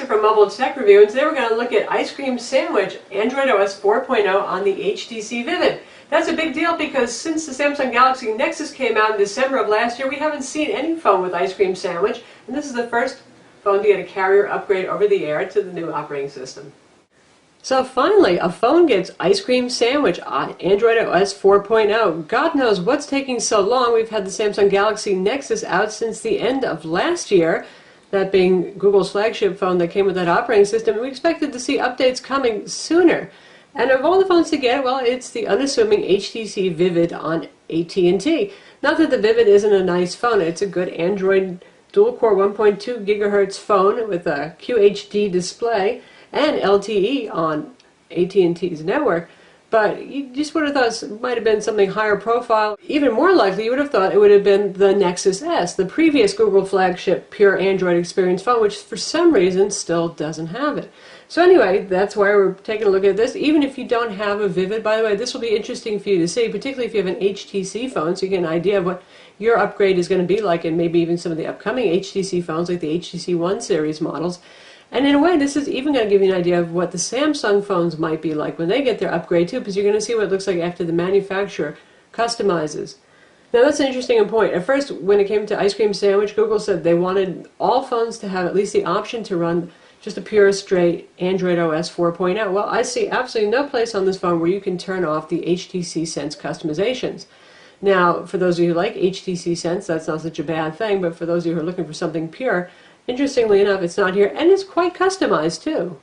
from Mobile Tech Review, and today we're going to look at Ice Cream Sandwich Android OS 4.0 on the HTC Vivid. That's a big deal because since the Samsung Galaxy Nexus came out in December of last year, we haven't seen any phone with Ice Cream Sandwich, and this is the first phone to get a carrier upgrade over the air to the new operating system. So finally, a phone gets Ice Cream Sandwich on Android OS 4.0. God knows what's taking so long. We've had the Samsung Galaxy Nexus out since the end of last year, that being Google's flagship phone that came with that operating system, and we expected to see updates coming sooner. And of all the phones to get, well, it's the unassuming HTC Vivid on AT&T. Not that the Vivid isn't a nice phone, it's a good Android dual-core 1.2 gigahertz phone with a QHD display and LTE on AT&T's network. But you just would have thought it might have been something higher profile. Even more likely, you would have thought it would have been the Nexus S, the previous Google flagship pure Android experience phone, which for some reason still doesn't have it. So anyway, that's why we're taking a look at this. Even if you don't have a Vivid, by the way, this will be interesting for you to see, particularly if you have an HTC phone, so you get an idea of what your upgrade is going to be like, and maybe even some of the upcoming HTC phones, like the HTC One series models. And in a way, this is even going to give you an idea of what the Samsung phones might be like when they get their upgrade too, because you're going to see what it looks like after the manufacturer customizes. Now that's an interesting point. At first, when it came to Ice Cream Sandwich, Google said they wanted all phones to have at least the option to run just a pure, straight Android OS 4.0. Well, I see absolutely no place on this phone where you can turn off the HTC Sense customizations. Now, for those of you who like HTC Sense, that's not such a bad thing, but for those of you who are looking for something pure, interestingly enough, it's not here, and it's quite customized too,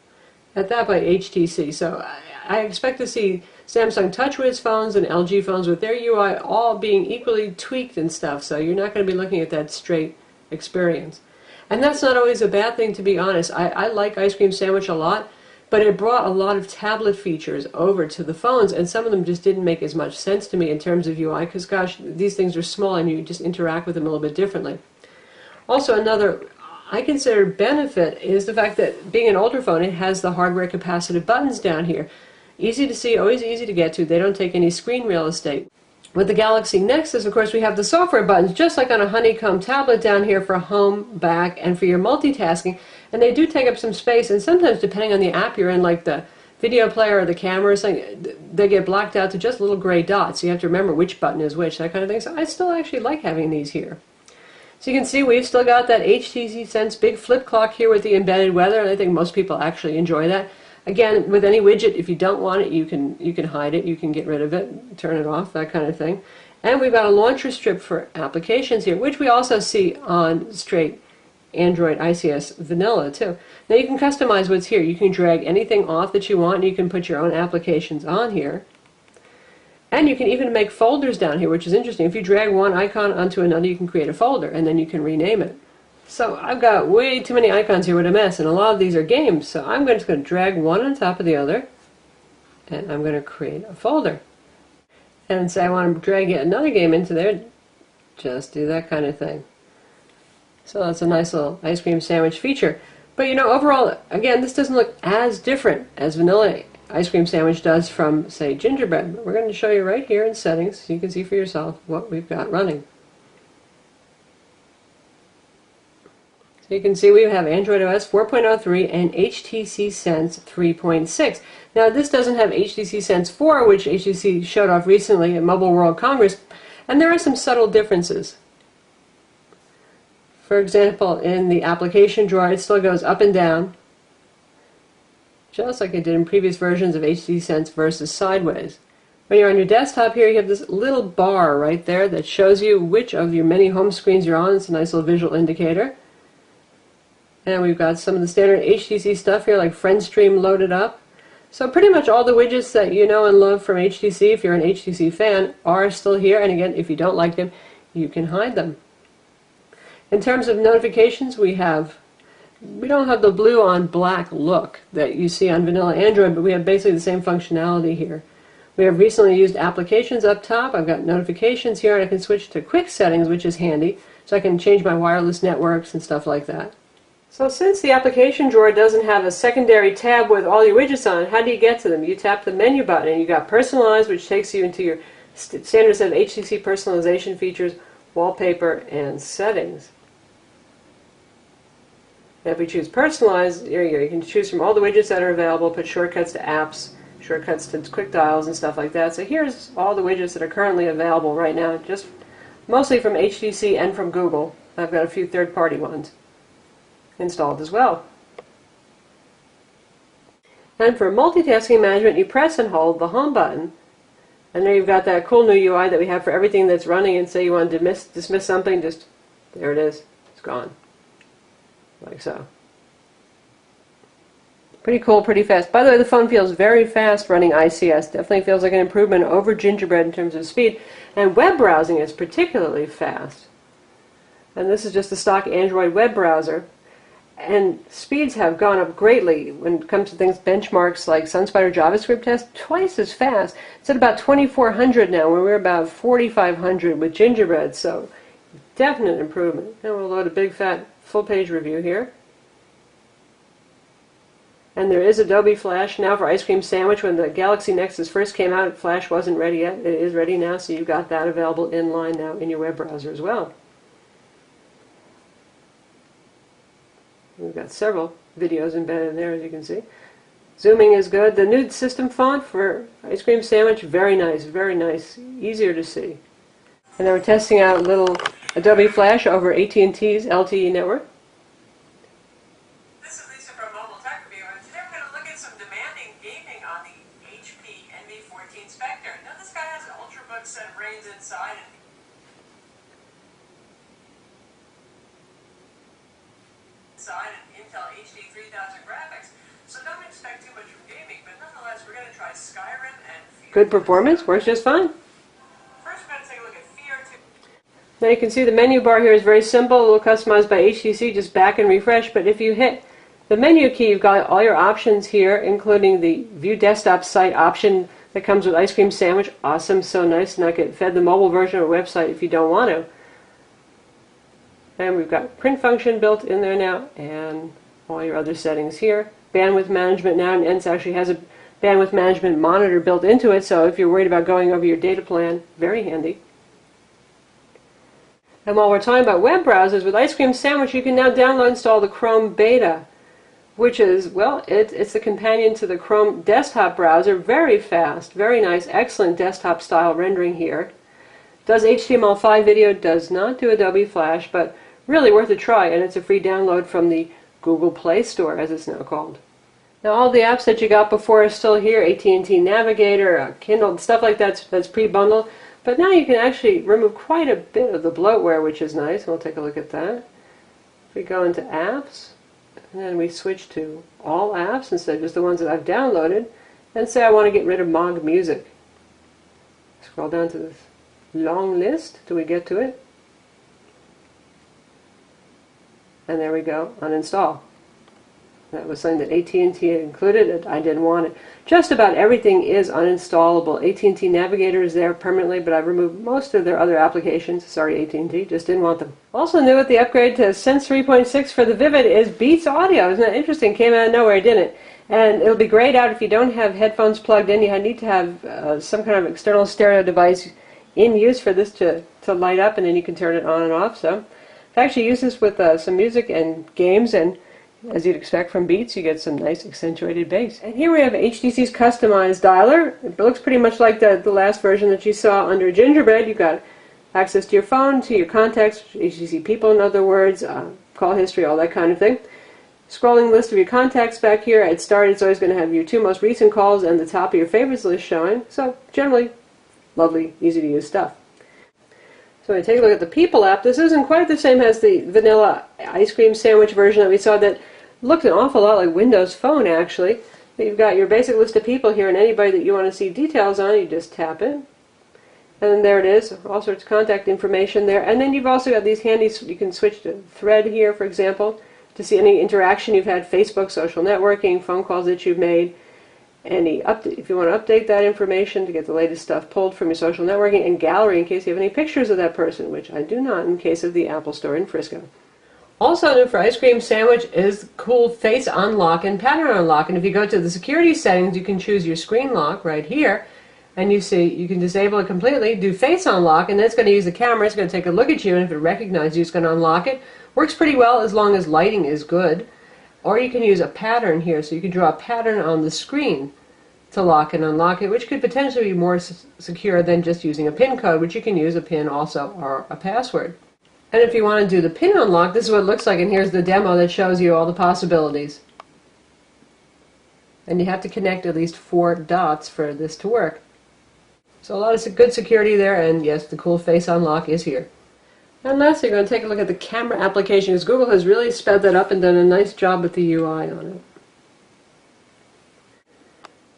at that by HTC. So I expect to see Samsung TouchWiz phones and LG phones with their UI all being equally tweaked and stuff, so you're not going to be looking at that straight experience. And that's not always a bad thing, to be honest. I like Ice Cream Sandwich a lot, but it brought a lot of tablet features over to the phones, and some of them just didn't make as much sense to me in terms of UI, because gosh, these things are small and you just interact with them a little bit differently. Also, another I consider benefit is the fact that being an older phone, it has the hardware capacitive buttons down here. Easy to see, always easy to get to. They don't take any screen real estate. With the Galaxy Nexus, of course, we have the software buttons, just like on a honeycomb tablet down here for home, back, and for your multitasking. And they do take up some space, and sometimes depending on the app you're in, like the video player or the camera or something, they get blocked out to just little gray dots. So you have to remember which button is which, that kind of thing. So I still actually like having these here. So you can see we've still got that HTC Sense big flip clock here with the embedded weather, and I think most people actually enjoy that. Again, with any widget, if you don't want it, you can hide it, you can get rid of it, turn it off, that kind of thing. And we've got a launcher strip for applications here, which we also see on straight Android ICS vanilla too. Now you can customize what's here. You can drag anything off that you want, and you can put your own applications on here. And you can even make folders down here, which is interesting. If you drag one icon onto another, you can create a folder, and then you can rename it. So I've got way too many icons here, what a mess, and a lot of these are games. So I'm just going to drag one on top of the other, and I'm going to create a folder. And say I want to drag yet another game into there, just do that kind of thing. So that's a nice little Ice Cream Sandwich feature. But you know, overall, again, this doesn't look as different as vanilla Ice Cream Sandwich does from, say, Gingerbread. We're going to show you right here in settings so you can see for yourself what we've got running. So you can see we have Android OS 4.03 and HTC Sense 3.6. Now this doesn't have HTC Sense 4, which HTC showed off recently at Mobile World Congress, and there are some subtle differences. For example, in the application drawer, it still goes up and down, just like it did in previous versions of HTC Sense versus sideways. When you're on your desktop here, you have this little bar right there that shows you which of your many home screens you're on. It's a nice little visual indicator. And we've got some of the standard HTC stuff here, like FriendStream loaded up. So pretty much all the widgets that you know and love from HTC, if you're an HTC fan, are still here. And again, if you don't like them, you can hide them. In terms of notifications, we don't have the blue on black look that you see on vanilla Android, but we have basically the same functionality here. We have recently used applications up top. I've got notifications here, and I can switch to quick settings, which is handy, so I can change my wireless networks and stuff like that. So since the application drawer doesn't have a secondary tab with all your widgets on it, how do you get to them? You tap the menu button, and you got Personalize, which takes you into your standard set of HTC personalization features, Wallpaper, and Settings. And if we choose personalize, there you go. You can choose from all the widgets that are available, put shortcuts to apps, shortcuts to quick dials and stuff like that. So here's all the widgets that are currently available right now, just mostly from HTC and from Google. I've got a few third-party ones installed as well. And for multitasking management, you press and hold the home button. And there you've got that cool new UI that we have for everything that's running, and say you want to dismiss something, just there it is. It's gone. Like so. Pretty cool, pretty fast. By the way, the phone feels very fast running ICS. Definitely feels like an improvement over Gingerbread in terms of speed. And web browsing is particularly fast. And this is just a stock Android web browser. And speeds have gone up greatly when it comes to things, benchmarks like SunSpider JavaScript test, twice as fast. It's at about 2400 now, where we're about 4500 with Gingerbread, so definite improvement. Now we'll load a big fat full page review here. And there is Adobe Flash now for Ice Cream Sandwich. When the Galaxy Nexus first came out, Flash wasn't ready yet. It is ready now, so you've got that available inline now in your web browser as well. We've got several videos embedded in there, as you can see. Zooming is good. The new system font for Ice Cream Sandwich, very nice, easier to see. And then we're testing out a little Adobe Flash over AT&T's LTE network. This is Lisa from Mobile Tech Review, and today we're going to look at some demanding gaming on the HP NV14 Spectre. Now this guy has an Ultrabook set of RAIDs inside, and Intel HD 3000 graphics, so don't expect too much from gaming, but nonetheless we're going to try Skyrim and Fear. Good performance, works just fine. First we're going to take a look at Fear 2. Now you can see the menu bar here is very simple, a little customized by HTC, just back and refresh, but if you hit the menu key, you've got all your options here, including the View Desktop Site option that comes with Ice Cream Sandwich. Awesome, so nice, not get fed the mobile version of a website if you don't want to. And we've got print function built in there now, and all your other settings here. Bandwidth management now, and it actually has a bandwidth management monitor built into it, so if you're worried about going over your data plan, very handy. And while we're talking about web browsers, with Ice Cream Sandwich you can now download and install the Chrome Beta, which is, well, it's the companion to the Chrome desktop browser. Very fast, very nice, excellent desktop style rendering here. Does HTML5 video, does not do Adobe Flash, but really worth a try, and it's a free download from the Google Play Store, as it's now called. Now all the apps that you got before are still here, AT&T Navigator, Kindle, stuff like that's pre-bundled, but now you can actually remove quite a bit of the bloatware, which is nice. We'll take a look at that. If we go into apps, and then we switch to all apps instead of just the ones that I've downloaded, and say I want to get rid of Mog Music. Scroll down to this long list till we get to it. And there we go, uninstall. That was something that AT&T had included. I didn't want it. Just about everything is uninstallable. AT&T Navigator is there permanently, but I've removed most of their other applications. Sorry, AT&T, just didn't want them. Also new with the upgrade to Sense 3.6 for the Vivid is Beats Audio. Isn't that interesting? Came out of nowhere, didn't it? And it'll be grayed out if you don't have headphones plugged in. You need to have some kind of external stereo device in use for this to light up, and then you can turn it on and off. So I actually use this with some music and games, and as you'd expect from Beats, you get some nice accentuated bass. And here we have HTC's customized dialer. It looks pretty much like the last version that you saw under Gingerbread. You've got access to your phone, to your contacts, HTC people in other words, call history, all that kind of thing. Scrolling list of your contacts back here. At start, it's always going to have your 2 most recent calls and the top of your favorites list showing. So generally, lovely, easy to use stuff. So when we take a look at the People app, this isn't quite the same as the vanilla Ice Cream Sandwich version that we saw that looked an awful lot like Windows Phone, actually. But you've got your basic list of people here, and anybody that you want to see details on, you just tap it. And then there it is, all sorts of contact information there. And then you've also got these handy, you can switch to thread here, for example, to see any interaction you've had, Facebook, social networking, phone calls that you've made. If you want to update that information to get the latest stuff pulled from your social networking, and gallery in case you have any pictures of that person, which I do not in case of the Apple Store in Frisco. Also new for Ice Cream Sandwich is cool face unlock and pattern unlock. And if you go to the security settings, you can choose your screen lock right here. And you see, you can disable it completely, do face unlock, and then it's going to use the camera, it's going to take a look at you, and if it recognizes you, it's going to unlock it. Works pretty well as long as lighting is good. Or you can use a pattern here, so you can draw a pattern on the screen to lock and unlock it, which could potentially be more secure than just using a PIN code, which you can use a PIN also or a password. And if you want to do the PIN unlock, this is what it looks like, and here's the demo that shows you all the possibilities. And you have to connect at least 4 dots for this to work. So a lot of good security there, and yes, the cool face unlock is here. And lastly, we're going to take a look at the camera application, because Google has really sped that up and done a nice job with the UI on it.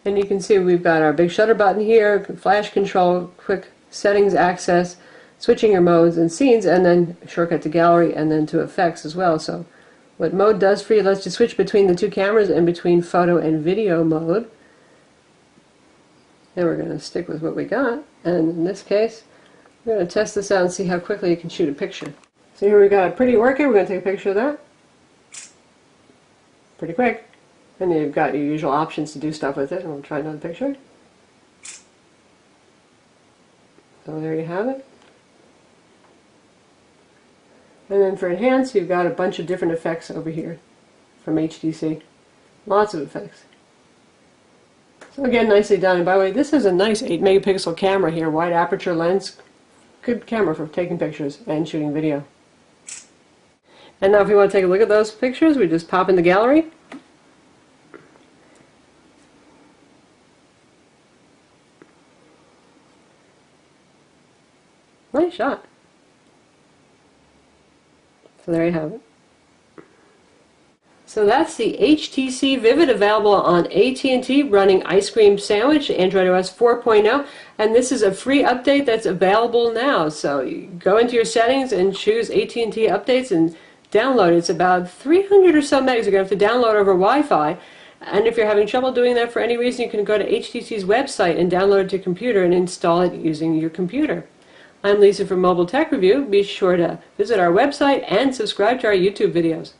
And you can see we've got our big shutter button here, flash control, quick settings access, switching your modes and scenes, and then shortcut to gallery and then to effects as well. So what mode does for you lets you switch between the 2 cameras and between photo and video mode. And we're going to stick with what we got, and in this case we're going to test this out and see how quickly you can shoot a picture. So here we got a pretty worker. We're going to take a picture of that. Pretty quick. And you've got your usual options to do stuff with it, and we'll try another picture. So there you have it. And then for enhance, you've got a bunch of different effects over here from HTC. Lots of effects. So again, nicely done. And by the way, this is a nice 8 megapixel camera here, wide aperture lens. Good camera for taking pictures and shooting video. And now if you want to take a look at those pictures, we just pop in the gallery. Nice shot. So there you have it. So that's the HTC Vivid, available on AT&T, running Ice Cream Sandwich, Android OS 4.0, and this is a free update that's available now. So you go into your settings and choose AT&T Updates and download it. It's about 300 or so megs. You're going to have to download over Wi-Fi, and if you're having trouble doing that for any reason, you can go to HTC's website and download it to your computer and install it using your computer. I'm Lisa from Mobile Tech Review. Be sure to visit our website and subscribe to our YouTube videos.